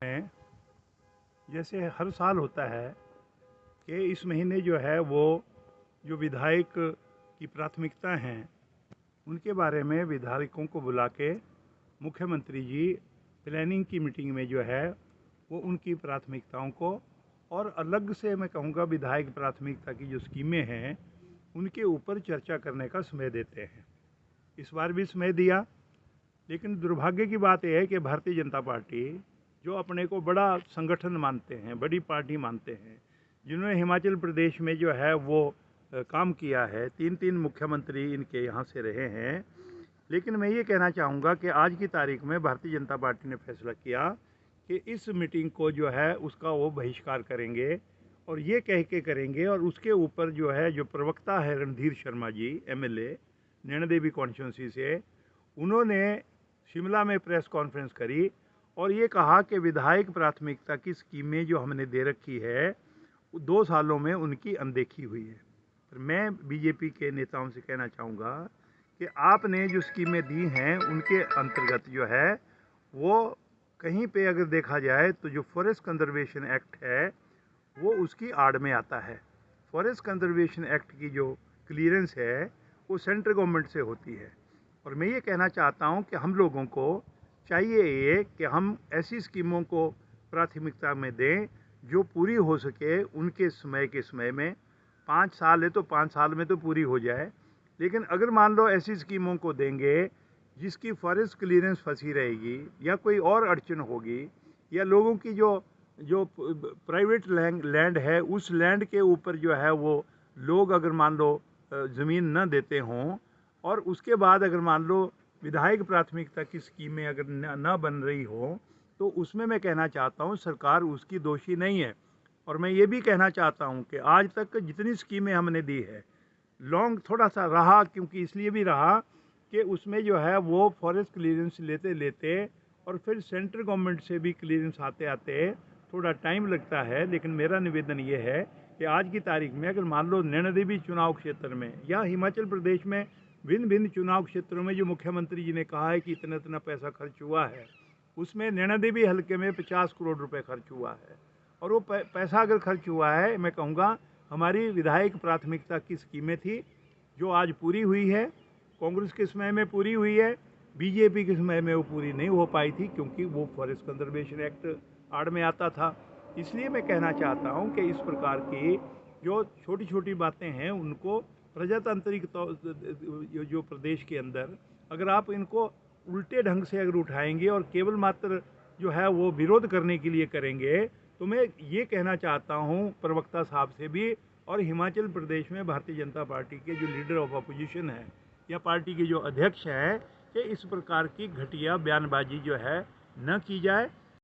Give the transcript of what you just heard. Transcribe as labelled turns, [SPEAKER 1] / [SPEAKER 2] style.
[SPEAKER 1] में जैसे हर साल होता है कि इस महीने जो है वो जो विधायक की प्राथमिकता हैं उनके बारे में विधायकों को बुला के मुख्यमंत्री जी प्लानिंग की मीटिंग में जो है वो उनकी प्राथमिकताओं को और अलग से मैं कहूँगा विधायक प्राथमिकता की जो स्कीमें हैं उनके ऊपर चर्चा करने का समय देते हैं। इस बार भी समय दिया, लेकिन दुर्भाग्य की बात यह है कि भारतीय जनता पार्टी जो अपने को बड़ा संगठन मानते हैं, बड़ी पार्टी मानते हैं, जिन्होंने हिमाचल प्रदेश में जो है वो काम किया है, 3 मुख्यमंत्री इनके यहाँ से रहे हैं। लेकिन मैं ये कहना चाहूँगा कि आज की तारीख में भारतीय जनता पार्टी ने फैसला किया कि इस मीटिंग को जो है उसका वो बहिष्कार करेंगे और ये कह के करेंगे। और उसके ऊपर जो है जो प्रवक्ता है रणधीर शर्मा जी, एमएलए नैना देवी कॉन्स्टिट्यूंसी से, उन्होंने शिमला में प्रेस कॉन्फ्रेंस करी और ये कहा कि विधायक प्राथमिकता की स्कीमें जो हमने दे रखी है 2 सालों में उनकी अनदेखी हुई है। पर मैं बीजेपी के नेताओं से कहना चाहूँगा कि आपने जो स्कीमें दी हैं उनके अंतर्गत जो है वो कहीं पे अगर देखा जाए तो जो फॉरेस्ट कंजर्वेशन एक्ट है वो उसकी आड़ में आता है। फॉरेस्ट कंजर्वेशन एक्ट की जो क्लियरेंस है वो सेंट्रल गवर्नमेंट से होती है। और मैं ये कहना चाहता हूँ कि हम लोगों को चाहिए ये कि हम ऐसी स्कीमों को प्राथमिकता में दें जो पूरी हो सके उनके समय के समय में। 5 साल है तो 5 साल में तो पूरी हो जाए। लेकिन अगर मान लो ऐसी स्कीमों को देंगे जिसकी फॉरेस्ट क्लियरेंस फंसी रहेगी या कोई और अड़चन होगी या लोगों की जो जो प्राइवेट लैंड है उस लैंड के ऊपर जो है वो लोग अगर मान लो ज़मीन न देते हों और उसके बाद अगर मान लो विधायक प्राथमिकता की स्कीमें अगर न बन रही हो तो उसमें मैं कहना चाहता हूँ सरकार उसकी दोषी नहीं है। और मैं ये भी कहना चाहता हूँ कि आज तक जितनी स्कीमें हमने दी है लॉन्ग थोड़ा सा रहा, क्योंकि इसलिए भी रहा कि उसमें जो है वो फॉरेस्ट क्लियरेंस लेते लेते और फिर सेंट्रल गवर्नमेंट से भी क्लियरेंस आते आते थोड़ा टाइम लगता है। लेकिन मेरा निवेदन ये है कि आज की तारीख में अगर मान लो नैना देवी चुनाव क्षेत्र में या हिमाचल प्रदेश में भिन्न भिन्न चुनाव क्षेत्रों में जो मुख्यमंत्री जी ने कहा है कि इतना इतना पैसा खर्च हुआ है, उसमें नैना देवी हल्के में 50 करोड़ रुपए खर्च हुआ है। और वो पैसा अगर खर्च हुआ है, मैं कहूँगा हमारी विधायक प्राथमिकता की स्कीमें थी जो आज पूरी हुई है। कांग्रेस के समय में पूरी हुई है, बीजेपी के समय में वो पूरी नहीं हो पाई थी क्योंकि वो फॉरेस्ट कंजर्वेशन एक्ट आड़ में आता था। इसलिए मैं कहना चाहता हूँ कि इस प्रकार की जो छोटी छोटी बातें हैं उनको प्रजातांत्रिक जो प्रदेश के अंदर अगर आप इनको उल्टे ढंग से अगर उठाएंगे और केवल मात्र जो है वो विरोध करने के लिए करेंगे तो मैं ये कहना चाहता हूँ प्रवक्ता साहब से भी और हिमाचल प्रदेश में भारतीय जनता पार्टी के जो लीडर ऑफ अपोजिशन है या पार्टी के जो अध्यक्ष हैं कि इस प्रकार की घटिया बयानबाजी जो है न की जाए।